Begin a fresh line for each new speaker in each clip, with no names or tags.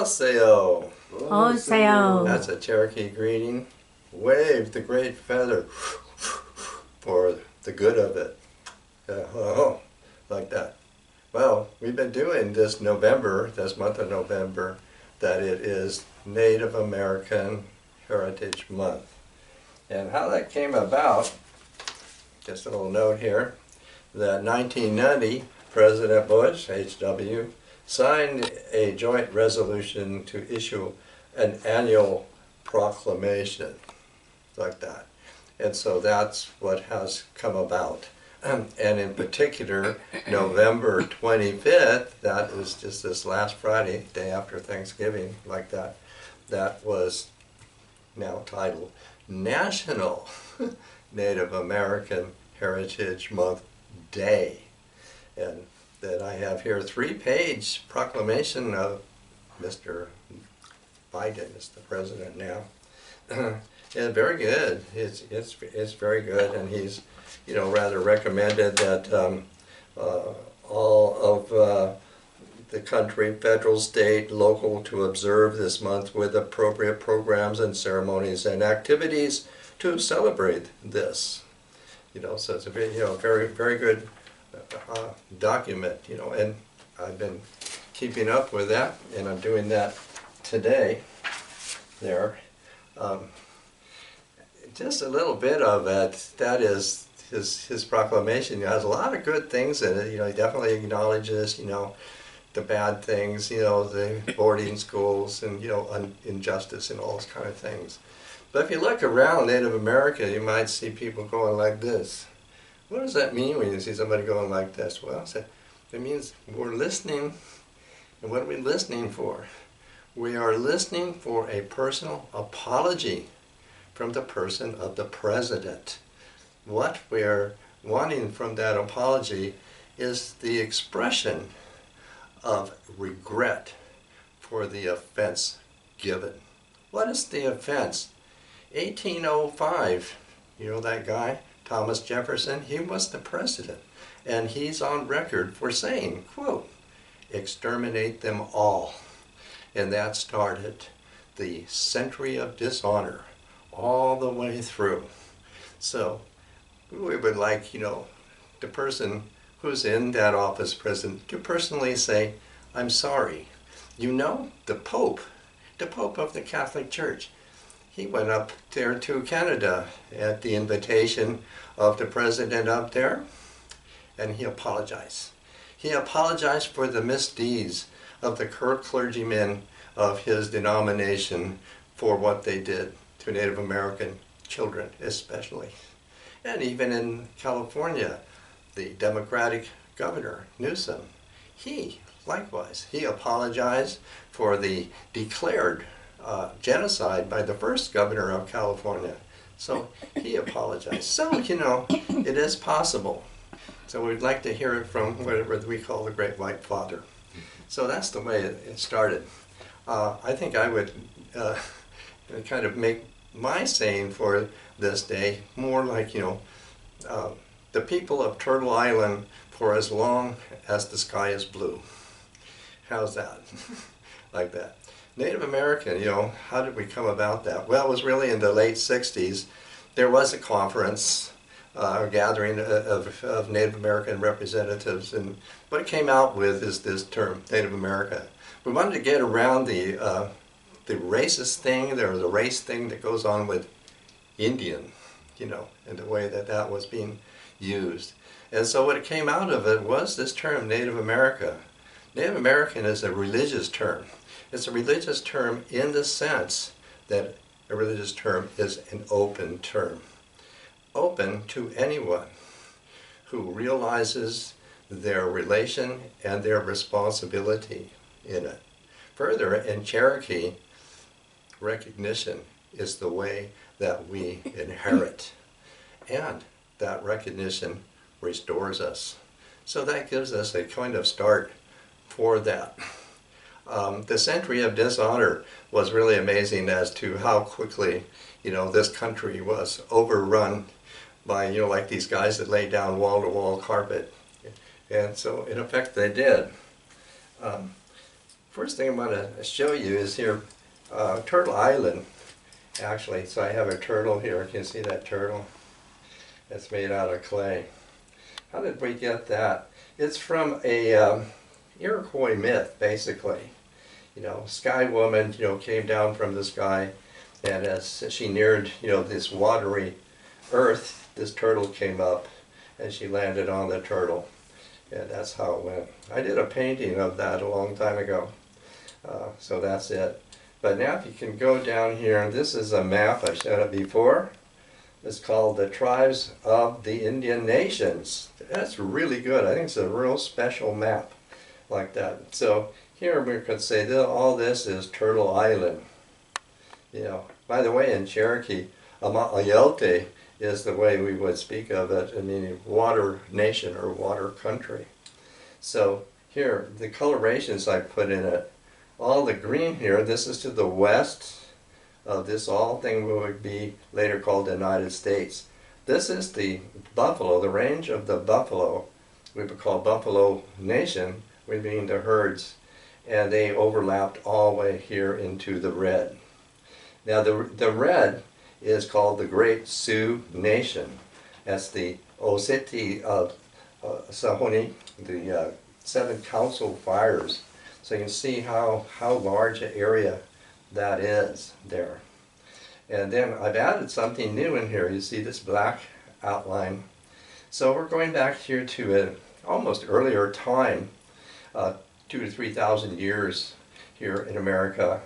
Oseo.
Oseo.
That's a Cherokee greeting. Wave the great feather for the good of it. Oh, like that. Well, we've been doing this month of November, that it is Native American Heritage Month. And how that came about, just a little note here, that 1990, President Bush, HW, signed a joint resolution to issue an annual proclamation like that. And so that's what has come about. And in particular, November 25th, that is just this last Friday, day after Thanksgiving, like that, that was now titled National Native American Heritage Month Day. And that I have here a 3-page proclamation of Mr. Biden is the president now. Yeah, very good. It's very good, and he's, rather recommended that all of the country, federal, state, local, to observe this month with appropriate programs and ceremonies and activities to celebrate this. So it's a very, very good document. And I've been keeping up with that, and I'm doing that today. There. Just a little bit of it. That is his proclamation. It has a lot of good things in it. He definitely acknowledges, the bad things, the boarding schools and, injustice and all those kind of things. But if you look around Native America, you might see people going like this. What does that mean when you see somebody going like this? Well, it means we're listening. And what are we listening for? We are listening for a personal apology from the person of the president. What we are wanting from that apology is the expression of regret for the offense given. What is the offense? 1805, that guy, Thomas Jefferson, he was the president. And he's on record for saying, quote, "Exterminate them all." And that started the century of dishonor all the way through. So we would like, the person who's in that office present to personally say, "I'm sorry." The Pope of the Catholic Church, he went up there to Canada at the invitation of the president up there, and he apologized. He apologized for the misdeeds of the clergymen of his denomination for what they did to Native American children especially. And even in California, the Democratic governor, Newsom, he likewise, he apologized for the declared genocide by the first governor of California. So he apologized. So, it is possible. So we'd like to hear it from whatever we call the Great White Father. So that's the way it started. I think I would kind of make my saying for this day more like, the people of Turtle Island for as long as the sky is blue. How's that? Like that. Native American, how did we come about that? Well, it was really in the late 60s. There was a conference, a gathering of Native American representatives, and what it came out with is this term, Native America. We wanted to get around the racist thing, the race thing that goes on with Indian, and the way that was being used. And so what it came out of it was this term, Native America. Native American is a religious term. It's a religious term in the sense that a religious term is an open term. Open to anyone who realizes their relation and their responsibility in it. Further, in Cherokee, recognition is the way that we inherit. And that recognition restores us. So that gives us a kind of start for that. The century of dishonor was really amazing as to how quickly, this country was overrun by, like these guys that lay down wall-to-wall carpet. And so, in effect, they did. First thing I want to show you is here, Turtle Island, actually. So I have a turtle here. Can you see that turtle? It's made out of clay. How did we get that? It's from a Iroquois myth, basically. You know, Sky Woman, you know, came down from the sky, and as she neared, you know, this watery earth, this turtle came up, and she landed on the turtle. And that's how it went. I did a painting of that a long time ago. So that's it. But now if you can go down here, and this is a map, I showed it before. It's called the Tribes of the Indian Nations. That's really good. I think it's a real special map like that. So here we could say that all this is Turtle Island. You know, by the way, in Cherokee, Coyote is the way we would speak of it, meaning water nation or water country. So here, the colorations I put in it, all the green here, this is to the west of this all thing would be later called the United States. This is the buffalo, the range of the buffalo, we would call Buffalo Nation, we mean the herds, and they overlapped all the way here into the red. Now the red is called the Great Sioux Nation. That's the Oseti of Sahoni, the 7 council fires. So you can see how large an area that is there. And then I've added something new in here. You see this black outline. So we're going back here to an almost earlier time, 2,000 to 3,000 years here in America.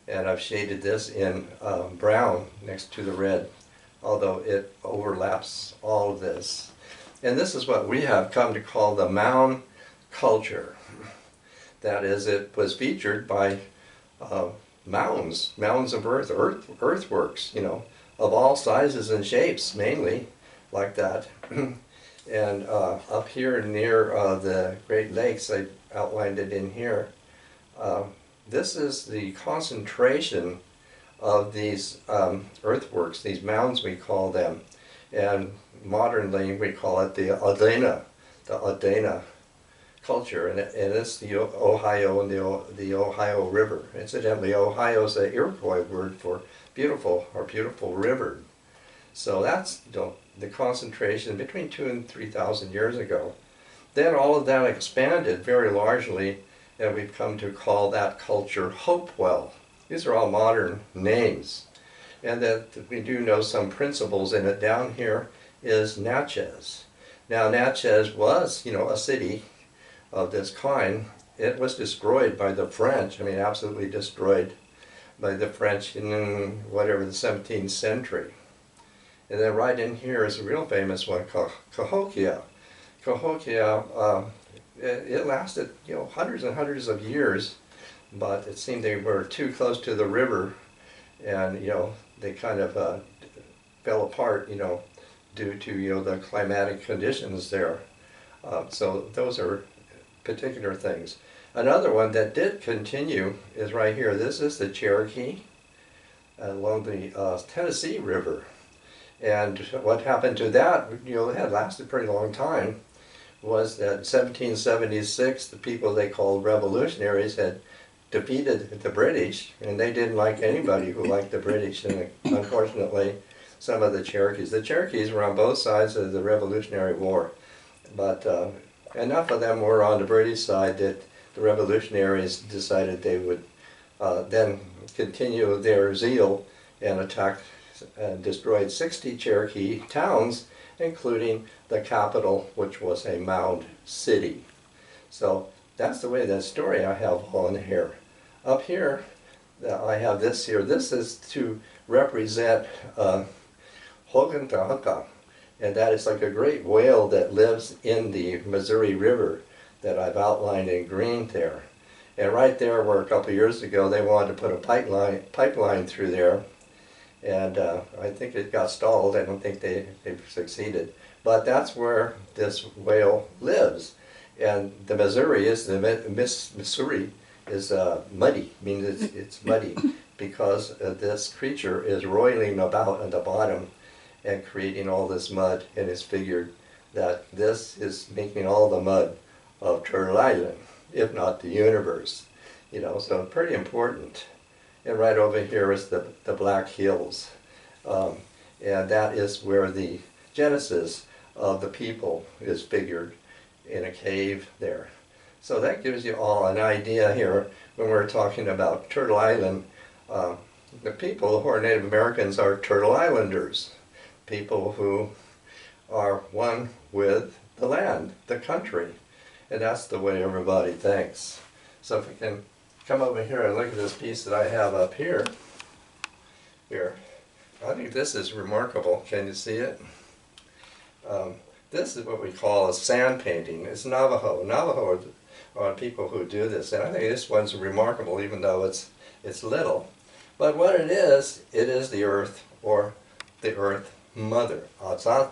And I've shaded this in brown next to the red, although it overlaps all of this. And this is what we have come to call the mound culture. That is, it was featured by mounds of earthworks, you know, of all sizes and shapes, mainly like that. And up here near the Great Lakes, I outlined it in here. This is the concentration of these earthworks, these mounds we call them, and modernly we call it the Adena culture, and it's the Ohio and the Ohio River. Incidentally, Ohio is the Iroquois word for beautiful or beautiful river. So that's, you know, the concentration between 2,000 and 3,000 years ago. Then all of that expanded very largely, and we've come to call that culture Hopewell. These are all modern names. And that we do know some principles in it. Down here is Natchez. Now Natchez was, you know, a city of this kind. It was destroyed by the French, I mean absolutely destroyed by the French in whatever, the 17th century. And then right in here is a real famous one called Cahokia. Cahokia, it lasted, you know, hundreds and hundreds of years, but it seemed they were too close to the river, and, you know, they kind of fell apart, you know, due to, you know, the climatic conditions there. So those are particular things. Another one that did continue is right here. This is the Cherokee along the Tennessee River. And what happened to that, you know, it had lasted a pretty long time, was that in 1776, the people they called revolutionaries had defeated the British, and they didn't like anybody who liked the British, and unfortunately, some of the Cherokees were on both sides of the Revolutionary War, but enough of them were on the British side that the revolutionaries decided they would then continue their zeal and attacked and destroyed 60 Cherokee towns, including the capital, which was a mound city. So that's the way that story I have on here. Up here, I have this here. This is to represent Hogantahaka, and that is like a great whale that lives in the Missouri River that I've outlined in green there. And right there, where a couple of years ago they wanted to put a pipeline through there, and I think it got stalled. I don't think they've succeeded. But that's where this whale lives. And the Missouri is, Missouri is muddy, means it's muddy, because this creature is roiling about on the bottom and creating all this mud, and it's figured that this is making all the mud of Turtle Island, if not the universe. so pretty important. And right over here is the Black Hills. And that is where the genesis of the people is figured in a cave there. So that gives you all an idea here when we're talking about Turtle Island. The people who are Native Americans are Turtle Islanders, people who are one with the land, the country. And that's the way everybody thinks. So if we can come over here and look at this piece that I have up here. I think this is remarkable. Can you see it? This is what we call a sand painting. It's Navajo. Navajo are people who do this, and I think this one's remarkable, even though it's little. But what it is the earth, or the earth mother, Atsan.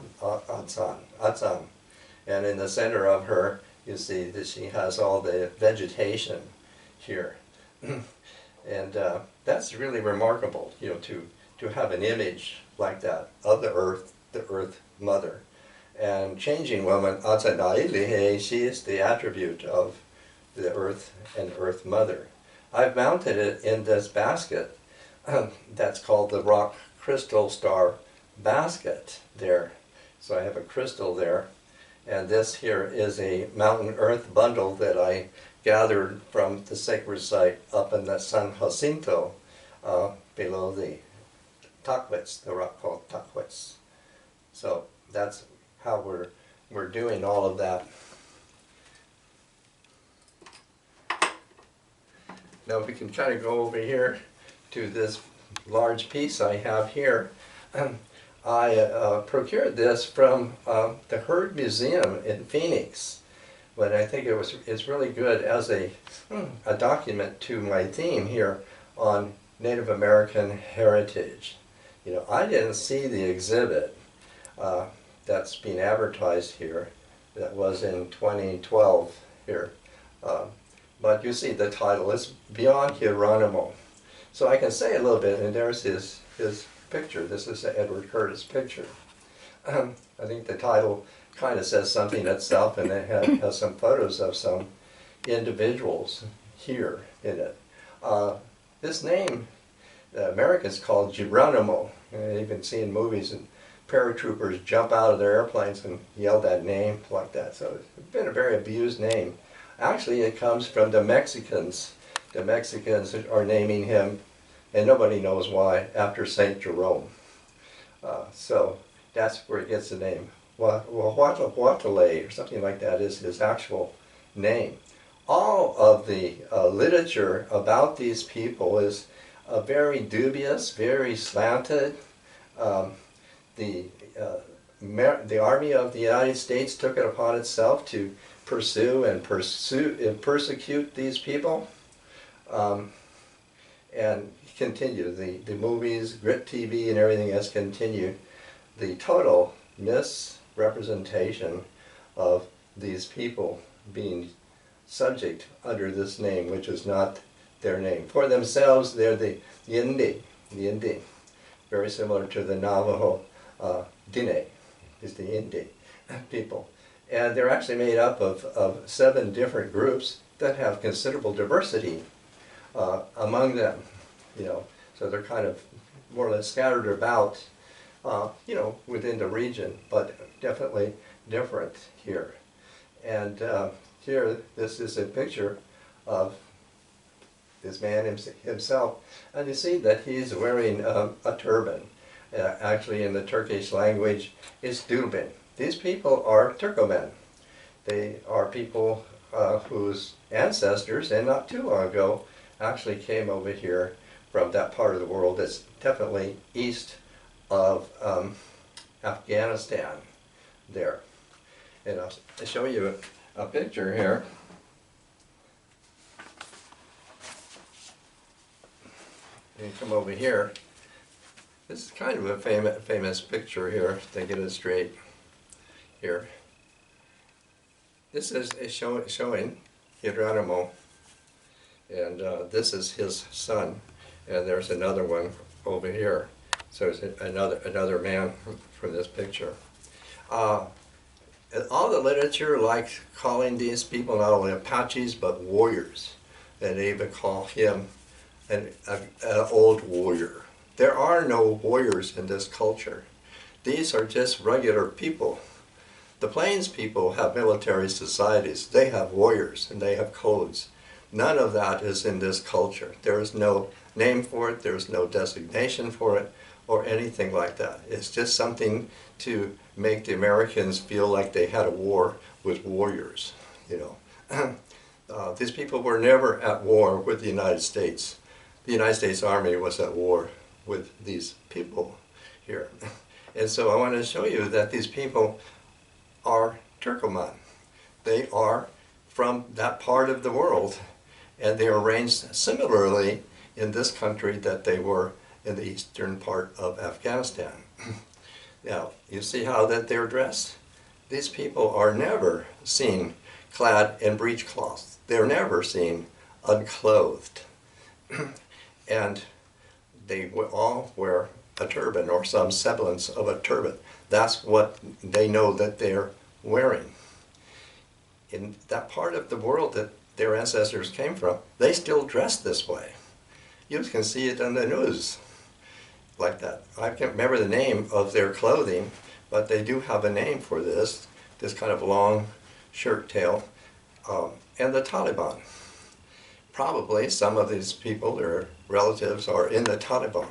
And in the center of her, you see that she has all the vegetation here. And that's really remarkable, to have an image like that of the earth mother. And changing woman, Atsanailehe, she is the attribute of the earth and earth mother. I've mounted it in this basket that's called the rock crystal star basket there. So I have a crystal there. And this here is a mountain earth bundle that I gathered from the sacred site up in the San Jacinto below the Taquits, the rock called Taquits. So that's how we're doing all of that. Now we can kind of go over here to this large piece I have here. I procured this from the Herd Museum in Phoenix, but I think it's really good as a document to my theme here on Native American heritage. I didn't see the exhibit that's being advertised here. That was in 2012 here. But you see the title is Beyond Geronimo. So I can say a little bit, and there's his picture. This is the Edward Curtis picture. I think the title kind of says something itself, and it has some photos of some individuals here in it. This name, the Americans call Geronimo. I've even seen movies and paratroopers jump out of their airplanes and yell that name like that. So it's been a very abused name. Actually, it comes from the Mexicans. The Mexicans are naming him, and nobody knows why, after St. Jerome. So that's where it gets the name. Huatl or something like that is his actual name. All of the literature about these people is very dubious, very slanted. The Army of the United States took it upon itself to pursue and persecute these people, and continue. The movies, Grit TV, and everything has continued the total misrepresentation of these people being subject under this name, which is not their name. For themselves, they're the Yindi, very similar to the Navajo Dine, is the Yindi people. And they're actually made up of 7 different groups that have considerable diversity among them, So they're kind of more or less scattered about, within the region, but definitely different here. And here, this is a picture of this man himself, and you see that he's wearing a turban. Actually, in the Turkish language, it's dulbin. These people are Turkomen. They are people whose ancestors, and not too long ago, actually came over here from that part of the world that's definitely east of Afghanistan there. And I'll show you a picture here. You come over here. This is kind of a famous picture here, to get it straight here. This is showing Geronimo, and this is his son, and there's another one over here. So it's another man from this picture. All the literature likes calling these people not only Apaches but warriors. and they even call him an old warrior. There are no warriors in this culture. These are just regular people. The Plains people have military societies. They have warriors and they have codes. None of that is in this culture. There is no name for it. There's no designation for it or anything like that. It's just something to make the Americans feel like they had a war with warriors, you know. These people were never at war with the United States. The United States Army was at war with these people here. And so I want to show you that these people are Turkoman. They are from that part of the world, and they are arranged similarly in this country that they were in the eastern part of Afghanistan. Now, you see how that they're dressed? These people are never seen clad in breechcloths. They're never seen unclothed. And they all wear a turban or some semblance of a turban. That's what they know that they're wearing. In that part of the world that their ancestors came from, they still dress this way. You can see it on the news like that. I can't remember the name of their clothing, but they do have a name for this kind of long shirt tail, and the Taliban. Probably some of these people, their relatives, are in the Taliban.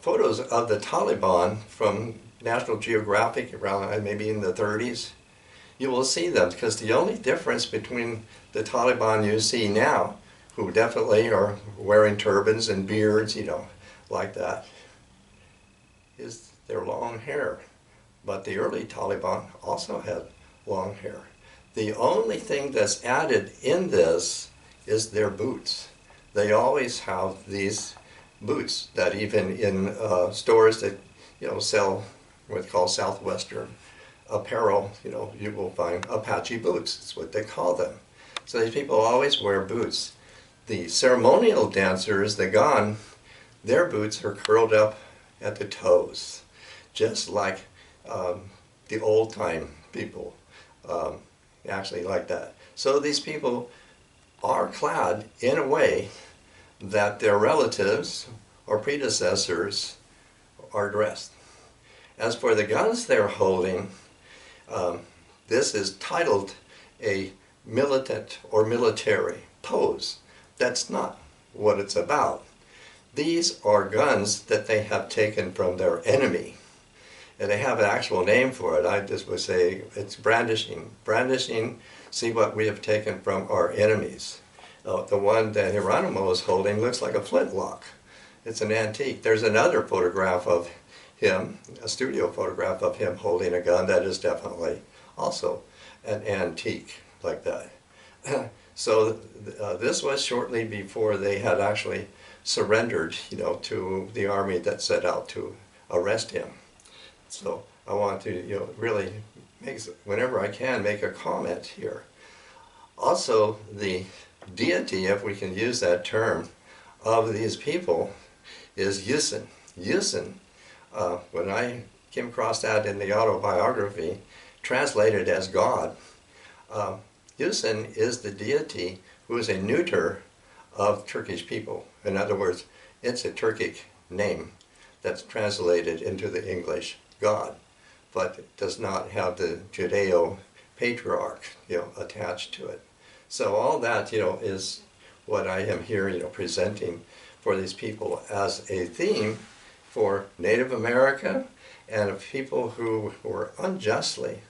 Photos of the Taliban from National Geographic around maybe in the 30s, you will see them, because the only difference between the Taliban you see now, who definitely are wearing turbans and beards, you know, like that, is their long hair. But the early Taliban also had long hair. The only thing that's added in this is their boots. They always have these boots that even in stores that, you know, sell what's called Southwestern apparel, you know, you will find Apache boots. That's what they call them. So these people always wear boots. The ceremonial dancers, the Gan, their boots are curled up at the toes, just like the old-time people, actually like that. So these people are clad in a way that their relatives or predecessors are dressed. As for the guns they're holding, this is titled a militant or military pose. That's not what it's about. These are guns that they have taken from their enemy. And they have an actual name for it. I just would say it's brandishing. Brandishing, see what we have taken from our enemies. The one that Hieronymo is holding looks like a flintlock. It's an antique. There's another photograph of him, a studio photograph of him holding a gun that is definitely also an antique like that. So this was shortly before they had actually surrendered, you know, to the army that set out to arrest him. So I want to, you know, really make, whenever I can, make a comment here. Also, the deity, if we can use that term, of these people is Yusin. Yusin, when I came across that in the autobiography, translated as God, Yusin is the deity who is a neuter of Turkish people. In other words, it's a Turkic name that's translated into the English God, but it does not have the Judeo-patriarch, you know, attached to it. So all that, you know, is what I am here, you know, presenting for these people as a theme for Native America and people who were unjustly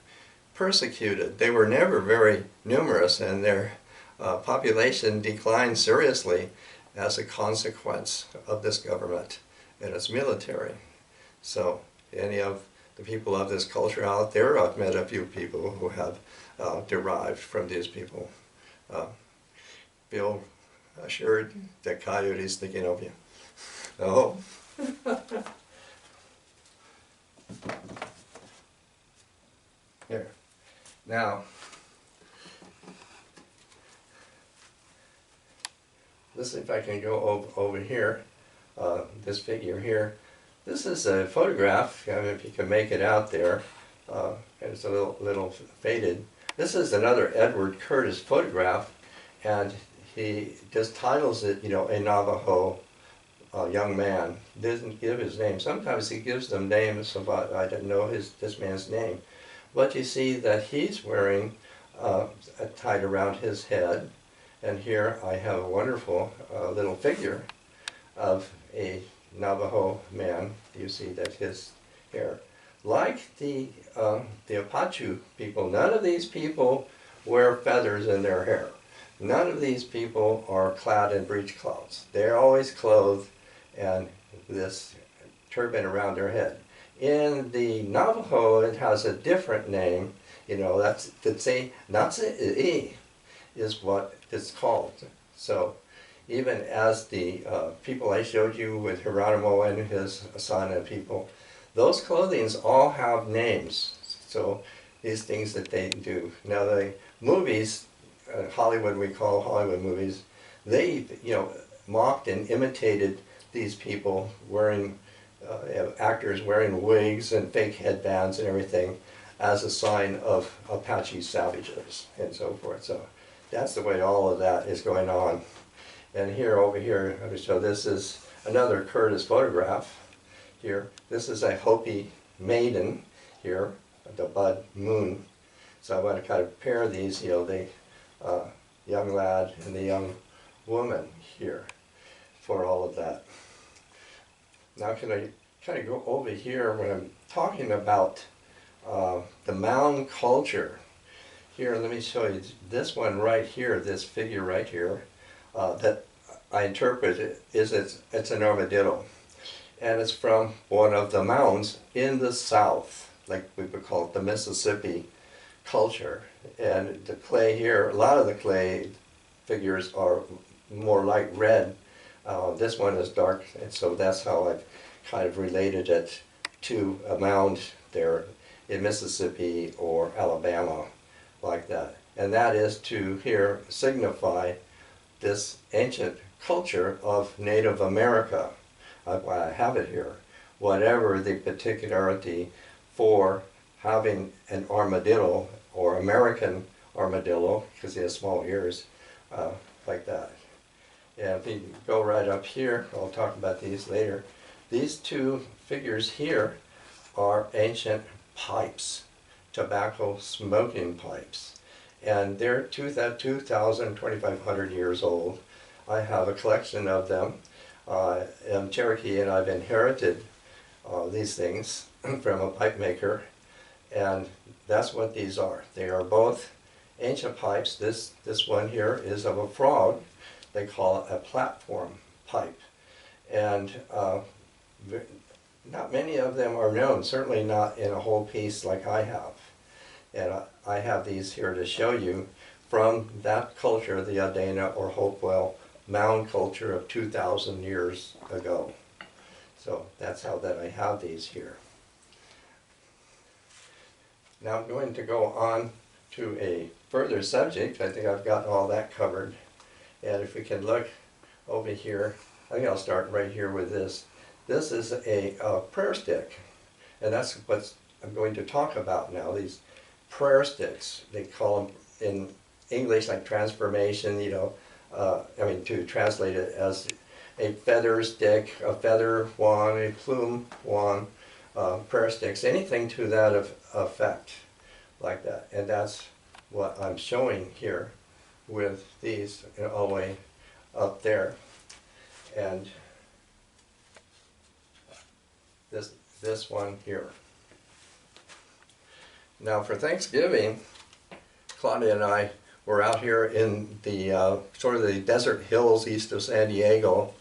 persecuted. They were never very numerous, and their population declined seriously as a consequence of this government and its military. So any of the people of this culture out there, I've met a few people who have derived from these people. Feel assured that Coyote is thinking of you. Oh. Here. Now, let's see if I can go over here, this figure here. This is a photograph, I mean, if you can make it out there. It's a little faded. This is another Edward Curtis photograph, and he just titles it, you know, a Navajo young man. Doesn't give his name. Sometimes he gives them names, but I didn't know this man's name. But you see that he's wearing tied around his head, and here I have a wonderful little figure of a Navajo man. You see that his hair, like the Apache people, none of these people wear feathers in their hair. None of these people are clad in breechclouts. They're always clothed and this turban around their head. In the Navajo, it has a different name. You know, that's Natsi is what it's called. So even as the people I showed you with Geronimo and his son and people, those clothings all have names. So these things that they do. Now the movies, Hollywood, we call Hollywood movies, they, you know, mocked and imitated these people wearing, actors wearing wigs and fake headbands and everything as a sign of Apache savages and so forth. So that's the way all of that is going on. And here, over here, so this is another Curtis photograph here. This is a Hopi maiden here, the bud moon. So I want to kind of pair these, you know, the young lad and the young woman here for all of that. Now can I kind of go over here when I'm talking about the mound culture. Here, let me show you this one right here, this figure right here, that I interpret it is it's an armadillo. And it's from one of the mounds in the South, like we would call it the Mississippi culture. And the clay here, a lot of the clay figures are more light red. This one is dark, and so that's how I've kind of related it to a mound there in Mississippi or Alabama, like that. And that is to here signify this ancient culture of Native America. Why I have it here. Whatever the particularity for having an armadillo or American armadillo, because he has small ears, like that. And if you go right up here, I'll talk about these later. These two figures here are ancient pipes, tobacco smoking pipes. And they're 2,000, 2,500 years old. I have a collection of them. I'm Cherokee, and I've inherited these things from a pipe maker, and that's what these are. They are both ancient pipes. This one here is of a frog. They call it a platform pipe, and not many of them are known, certainly not in a whole piece like I have. And I have these here to show you from that culture, the Adena or Hopewell mound culture of 2,000 years ago. So that's how that I have these here. Now I'm going to go on to a further subject. I think I've got all that covered. And if we can look over here, I think I'll start right here with this. This is a prayer stick, and that's what I'm going to talk about now, these prayer sticks. They call them in English like transformation, you know, to translate it as a feather stick, a feather wand, a plume wand, prayer sticks, anything to that effect, like that. And that's what I'm showing here with these, you know, all the way up there. And this one here. Now for Thanksgiving, Claudia and I were out here in the sort of the desert hills east of San Diego,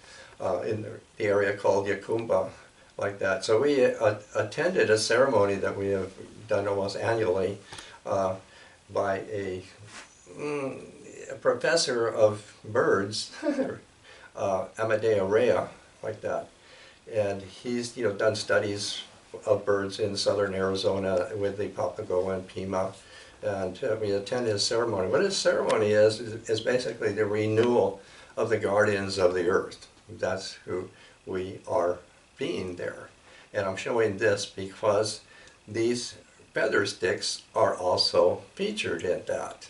in the area called Yacumba, like that. So we attended a ceremony that we have done almost annually by a professor of birds, Amadeo Rea, like that. And he's done studies of birds in southern Arizona with the papago and pima. And we attend his ceremony. What his ceremony is basically the renewal of the guardians of the earth. That's who we are being there. And I'm showing this because these feather sticks are also featured in that.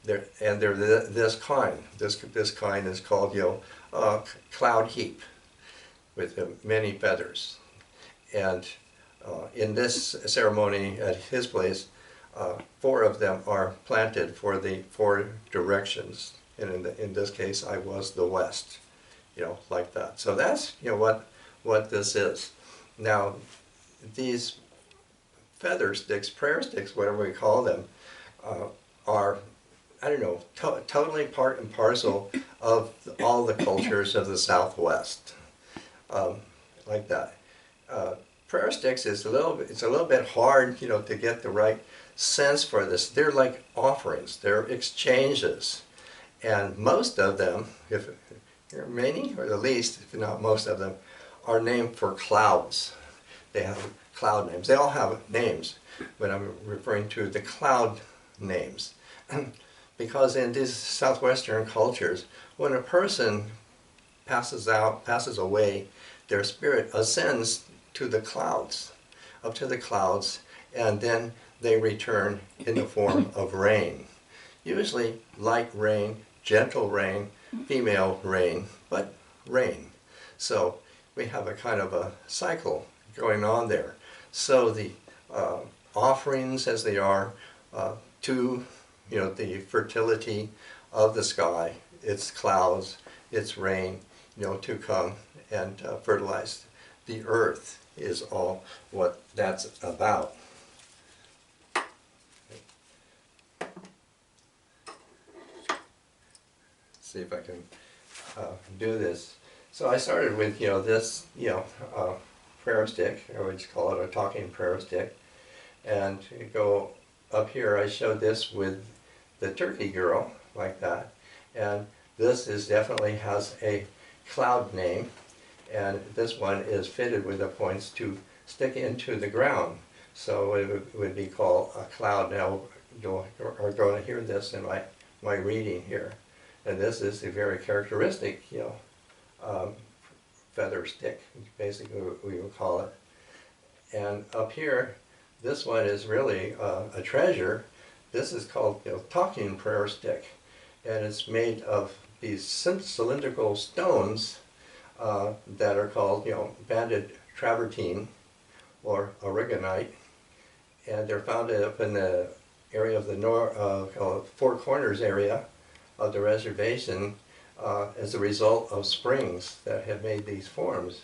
they're this kind. This kind is called, cloud heap, with many feathers. And in this ceremony at his place, 4 of them are planted for the 4 directions. And in this case, I was the west, like that. So that's, what this is. Now, these feather sticks, prayer sticks, whatever we call them, are, I don't know, totally part and parcel of all the cultures of the Southwest, like that. Prayer sticks is it's a little bit hard, to get the right sense for this. They're like offerings, they're exchanges, and most of them, if many or the least, if not most of them, are named for clouds. They have cloud names. They all have names, but I'm referring to the cloud names. Because in these southwestern cultures, when a person passes away, their spirit ascends to the clouds, up to the clouds, and then they return in the form of rain. Usually light rain, gentle rain, female rain, but rain. So we have a kind of a cycle going on there. So the offerings, as they are, to the fertility of the sky, its clouds, its rain, to come and fertilize the earth, is all what that's about. See if I can do this. So I started with this prayer stick. I would just call it a talking prayer stick, and go up here. I showed this with the turkey girl, like that, and this definitely has a cloud name, and this one is fitted with the points to stick into the ground, so it would be called a cloud. Now you are going to hear this in my reading here, and this is a very characteristic feather stick, basically we would call it. And up here, this one is really a treasure. This is called talking prayer stick, and it's made of these cylindrical stones that are called banded travertine or aragonite, and they're found up in the area of the called Four Corners area of the reservation as a result of springs that have made these forms.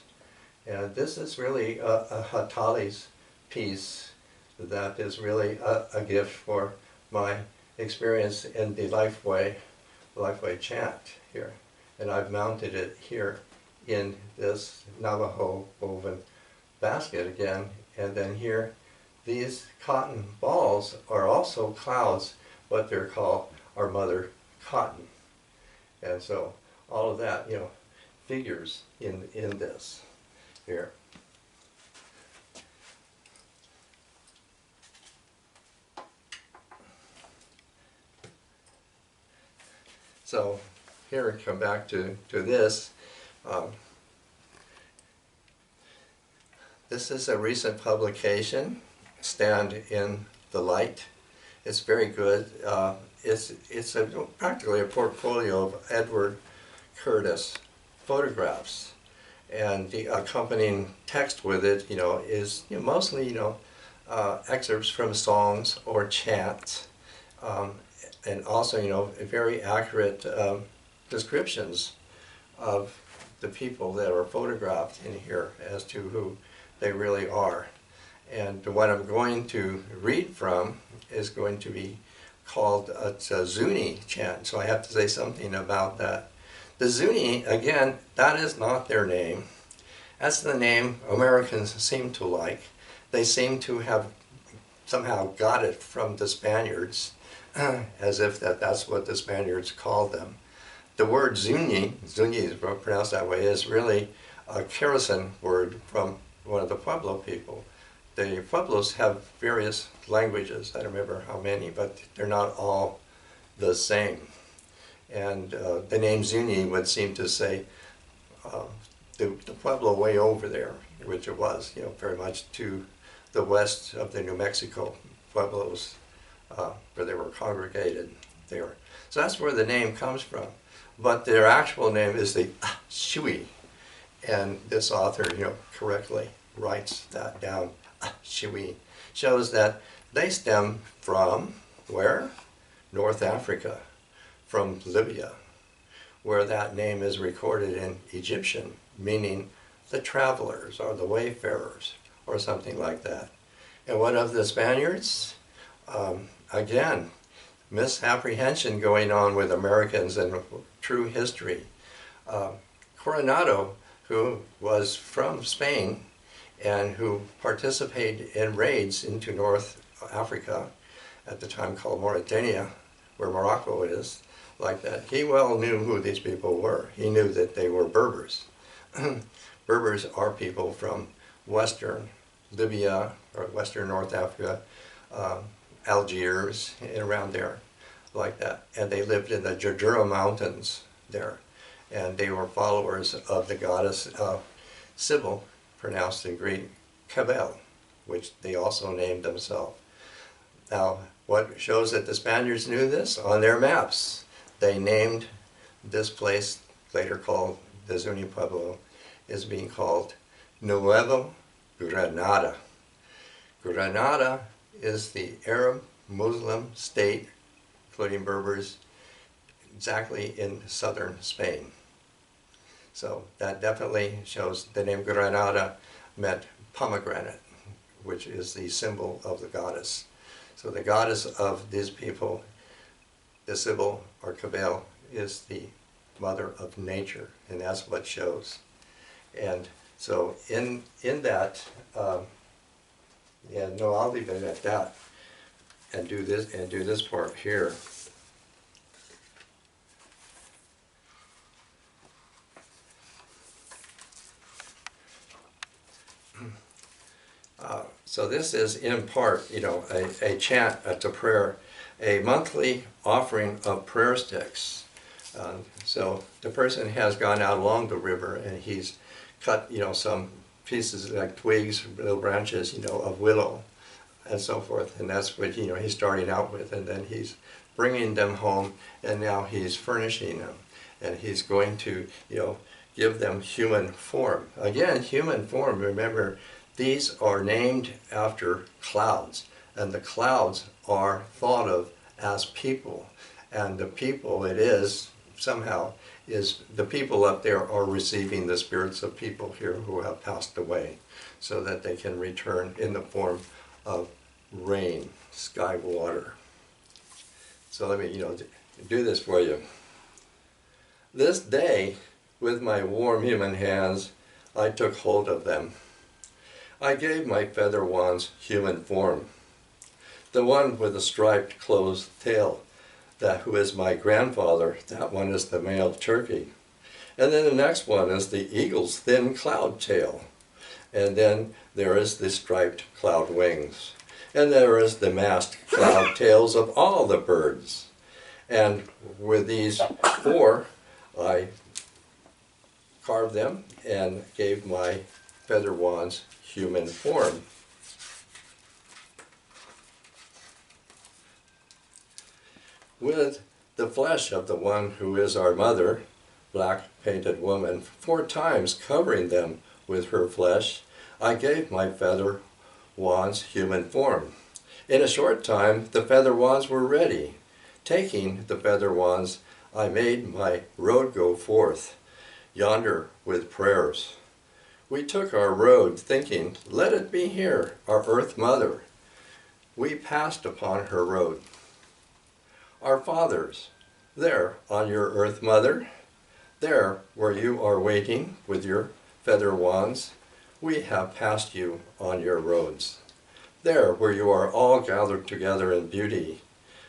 And this is really a Hatali's piece that is really a gift for my experience in the Lifeway chant here. And I've mounted it here in this Navajo woven basket again. And then here, these cotton balls are also clouds, but they're called our mother cotton. And so all of that, figures in this here. So here, come back to this. This is a recent publication, Stand in the Light. It's very good. It's practically a portfolio of Edward Curtis photographs, and the accompanying text with it, is mostly excerpts from songs or chants, and also very accurate descriptions of the people that are photographed in here as to who they really are. And what I'm going to read from is going to be called a Zuni chant, so I have to say something about that. The Zuni, again, that is not their name. That's the name Americans seem to like. They seem to have somehow got it from the Spaniards, as if that's what the Spaniards called them. The word Zuni is pronounced that way, is really a Karasan word from one of the Pueblo people. The Pueblos have various languages, I don't remember how many, but they're not all the same. And the name Zuni would seem to say the Pueblo way over there, which it was, very much to the west of the New Mexico Pueblos, where they were congregated there. So that's where the name comes from. But their actual name is the Shui. And this author, correctly writes that down. Shui shows that they stem from where? North Africa, from Libya, where that name is recorded in Egyptian, meaning the travelers or the wayfarers or something like that. And what of the Spaniards? Again, misapprehension going on with Americans and true history. Coronado, who was from Spain and who participated in raids into North Africa, at the time called Mauritania, where Morocco is, like that, he well knew who these people were. He knew that they were Berbers. Berbers are people from western Libya or western North Africa, Algiers, and around there, like that. And they lived in the Jerdura Mountains there. And they were followers of the goddess Sybil, pronounced in Greek, Cabell, which they also named themselves. Now, what shows that the Spaniards knew this? On their maps, they named this place, later called the Zuni Pueblo, is being called Nuevo Granada. Granada is the Arab Muslim state, including Berbers, exactly in southern Spain. So that definitely shows the name Granada meant pomegranate, which is the symbol of the goddess. So the goddess of these people, the Sybil or Cabell, is the mother of nature, and that's what shows. And so in that, I'll leave it at that, and do this part here. So this is in part, a chant, a prayer, a monthly offering of prayer sticks. So the person has gone out along the river and he's cut, some pieces like twigs, little branches, of willow and so forth. And that's what, he's starting out with. And then he's bringing them home, and now he's furnishing them. And he's going to, give them human form. Again, human form, remember, these are named after clouds, and the clouds are thought of as people. And the people the people up there are receiving the spirits of people here who have passed away, so that they can return in the form of rain, sky, water. So let me, do this for you. This day, with my warm human hands, I took hold of them. I gave my feather wands human form. The one with the striped closed tail, who is my grandfather, that one is the male turkey. And then the next one is the eagle's thin cloud tail. And then there is the striped cloud wings. And there is the massed cloud tails of all the birds. And with these four, I carved them and gave my feather wands human form. With the flesh of the one who is our mother, black painted woman, 4 times covering them with her flesh, I gave my feather wands human form. In a short time the feather wands were ready. Taking the feather wands, I made my road go forth, yonder with prayers. We took our road, thinking, let it be here, our earth mother. We passed upon her road. Our fathers, there on your earth mother, there where you are waiting with your feather wands, we have passed you on your roads. There where you are all gathered together in beauty,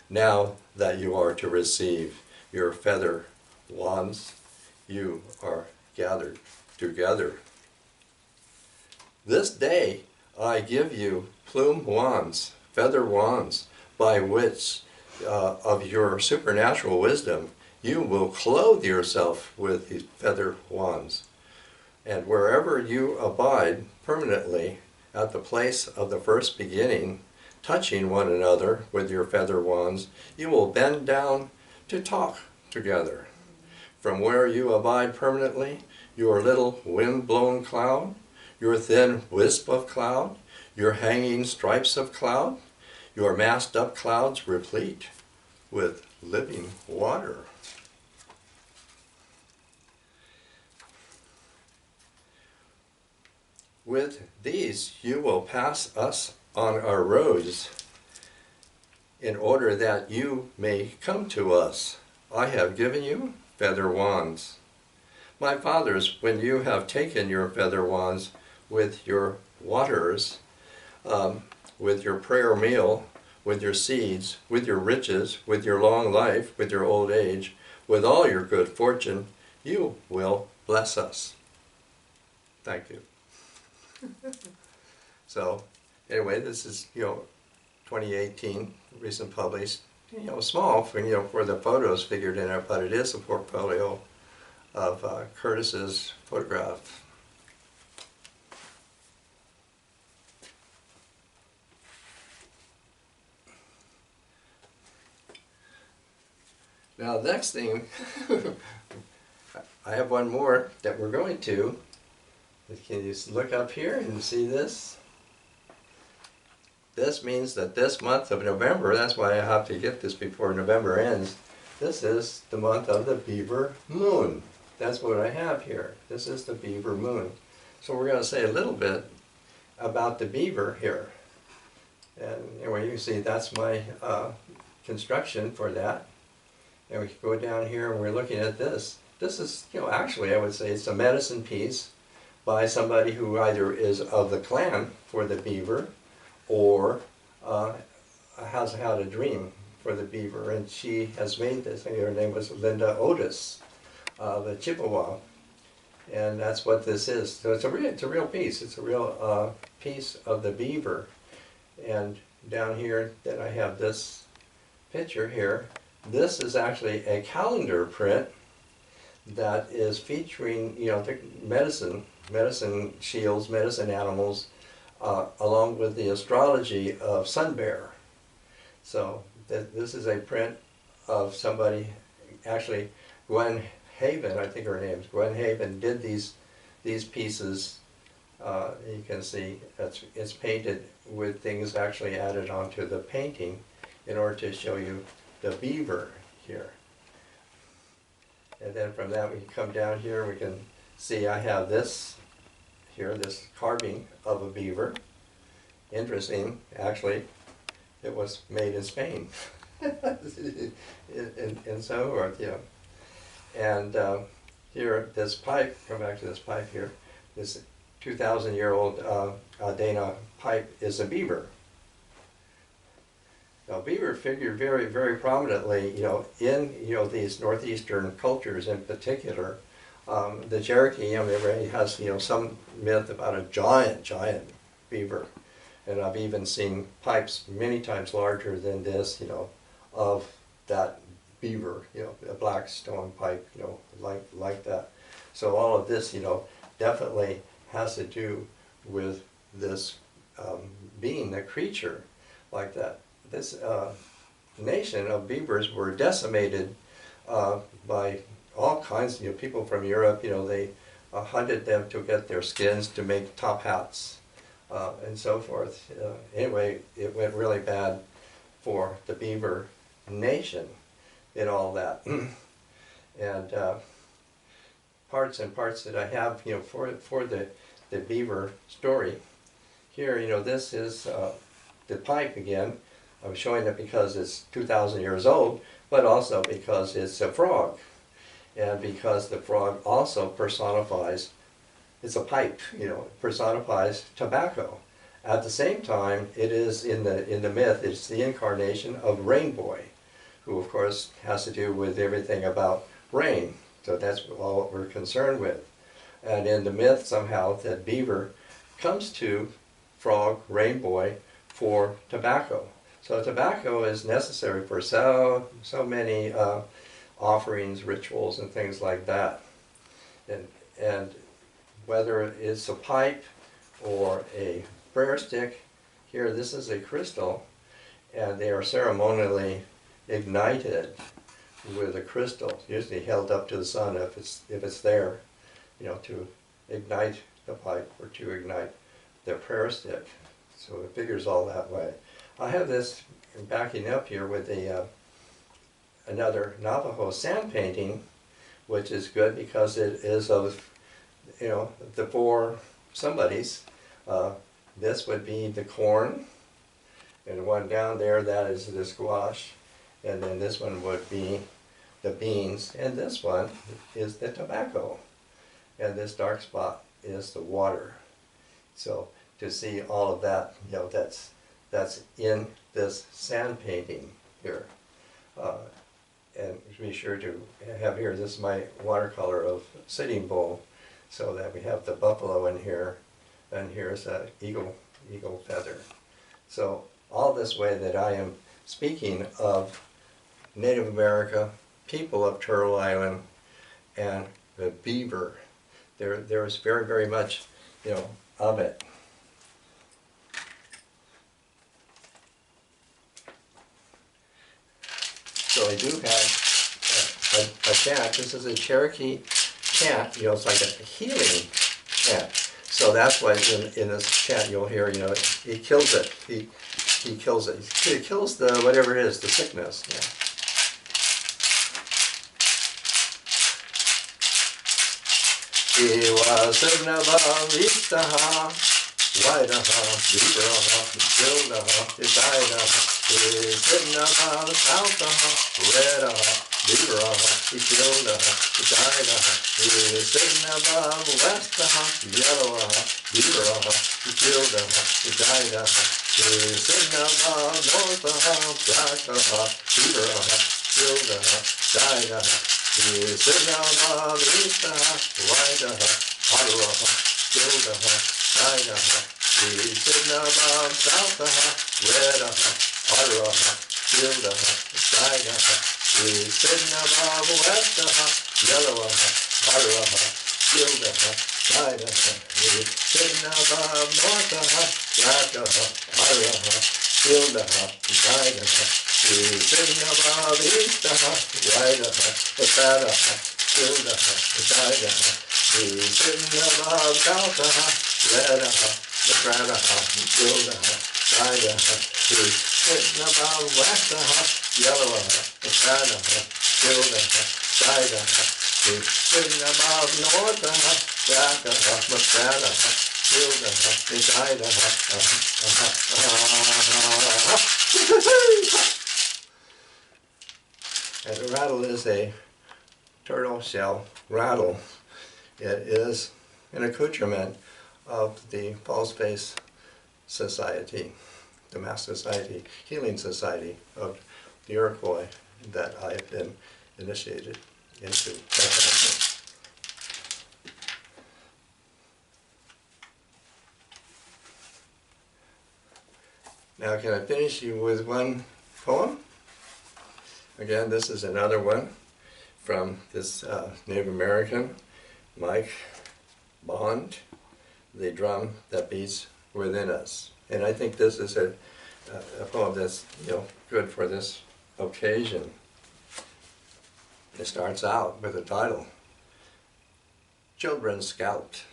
now that you are to receive your feather wands, you are gathered together. This day I give you plume wands, feather wands, by which of your supernatural wisdom you will clothe yourself with these feather wands. And wherever you abide permanently at the place of the first beginning, touching one another with your feather wands, you will bend down to talk together. From where you abide permanently, your little wind-blown cloud, your thin wisp of cloud, your hanging stripes of cloud, your massed-up clouds replete with living water. With these you will pass us on our roads, in order that you may come to us. I have given you feather wands. My fathers, when you have taken your feather wands with your waters, with your prayer meal, with your seeds, with your riches, with your long life, with your old age, with all your good fortune, you will bless us. Thank you. So, anyway, this is, 2018, recent published, small for, for the photos figured in it, but it is a portfolio of Curtis's photograph. Now, the next thing, I have one more that we're going to. Can you look up here and see this? This means that this month of November, that's why I have to get this before November ends, this is the month of the Beaver moon. That's what I have here. This is the Beaver moon. So we're going to say a little bit about the beaver here. And anyway, you can see that's my construction for that. And we can go down here and we're looking at this. This is, actually I would say it's a medicine piece by somebody who either is of the clan for the beaver or has had a dream for the beaver. And she has made this. Her name was Linda Otis, the Chippewa. And that's what this is. So it's a real piece. It's a real piece of the beaver. And down here, then I have this picture here. This is actually a calendar print that is featuring, the medicine shields, medicine animals, along with the astrology of Sun Bear. So this is a print of somebody, actually Gwen Haven, I think her name is Gwen Haven, did these pieces. You can see it's painted with things actually added onto the painting in order to show you the beaver here. And then from that we can come down here, we can see I have this here, this carving of a beaver. Interesting, actually, it was made in Spain. and so forth, And here, this pipe, come back to this pipe here, this 2,000-year-old Dana pipe is a beaver. Now, beaver figured very, very prominently, in these northeastern cultures in particular. The Cherokee, everybody has some myth about a giant beaver, and I've even seen pipes many times larger than this, of that beaver, a black stone pipe, like that. So all of this, definitely has to do with this being, a creature like that. This nation of beavers were decimated by all kinds of people from Europe. They hunted them to get their skins to make top hats and so forth. Anyway, it went really bad for the beaver nation in all that. And parts that I have, for the beaver story. Here, this is the pipe again. I'm showing it because it's 2,000 years old, but also because it's a frog. And because the frog also personifies, it's a pipe, personifies tobacco. At the same time, it is in the myth, it's the incarnation of Rainboy, who of course has to do with everything about rain. So that's all what we're concerned with. And in the myth somehow that beaver comes to frog, Rainboy, for tobacco. So tobacco is necessary for so many offerings, rituals, and things like that. And whether it's a pipe or a prayer stick, here this is a crystal, and they are ceremonially ignited with a crystal, usually held up to the sun if it's there, to ignite the pipe or to ignite the prayer stick. So it figures all that way. I have this backing up here with another Navajo sand painting, which is good because it is of, the four somebodies. This would be the corn, and one down there, that is the squash, and then this one would be the beans, and this one is the tobacco, and this dark spot is the water. So to see all of that, that's in this sand painting here. And be sure to have here, this is my watercolor of Sitting Bull, so that we have the buffalo in here, and here's an eagle feather. So all this way that I am speaking of Native America, people of Turtle Island, and the beaver, there is very, very much, of it. So I do have a chant. This is a Cherokee chant. It's like a healing chant. So that's why in this chant you'll hear, he kills it. He kills it. He kills the whatever it is, the sickness. Yeah. He was sitting above Eastaha, Whiteaha, Beaveraha, Buildaha, Didaha. He's sitting above Southaha, Redaha, Beaveraha, Buildaha, Didaha. He's sitting above Westaha, Yellowaha, Beaveraha, Buildaha, Didaha. He's sitting above Northaha, Blackaha, Beaveraha, Buildaha, Didaha. He's sitting above Eastaha, Whiteaha, Ottawaha, Buildaha, Didaha. He's sitting above Southaha, Redaha, Ottawaha, Buildaha, Didaha. He's sitting above Westaha, Yellowaha, Ottawaha, Buildaha, Didaha. He's sitting above Northaha, Blackaha, Ottawaha, Buildaha, Didaha. He's sitting above Eastaha, Whiteaha, Ottawaha, Buildaha, Didaha. He's sitting above Southaha, Redaha, Ottawaha, Buildaha, Didaha. He's sitting above Westaha, Yellowaha, Ottawaha, Buildaha, Didaha. He's sitting above Northaha, Blackaha, Ottawaha, Buildaha, Didaha. And the rattle is a turtle shell rattle. It is an accoutrement of the False Face Society, the Mass Society, Healing Society of the Iroquois that I've been initiated into. Now can I finish you with one poem? Again, this is another one from this Native American, Mike Bond, The Drum That Beats Within Us. And I think this is a poem that's good for this occasion. It starts out with a title, Children Scalped.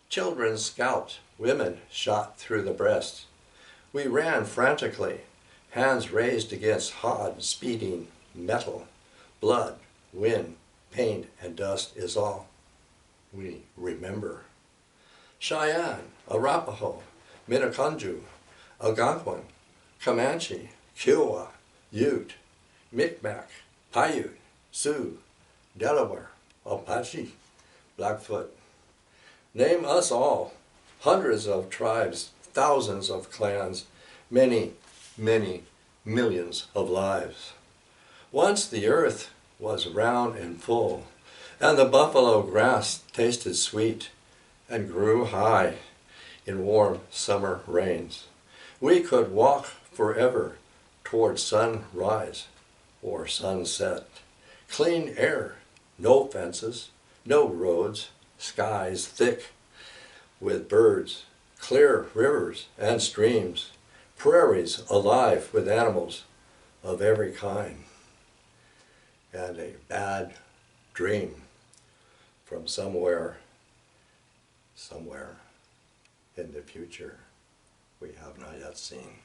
Children scalped, women shot through the breast. We ran frantically, hands raised against hot, speeding metal. Blood, wind, pain, and dust is all we remember. Cheyenne, Arapaho, Miniconjou, Algonquin, Comanche, Kiowa, Ute, Micmac, Paiute, Sioux, Delaware, Apache, Blackfoot. Name us all, hundreds of tribes, thousands of clans, many, many millions of lives. Once the earth was round and full, and the buffalo grass tasted sweet and grew high in warm summer rains. We could walk forever toward sunrise or sunset. Clean air, no fences, no roads, skies thick with birds, clear rivers and streams, prairies alive with animals of every kind. and a bad dream from somewhere in the future we have not yet seen.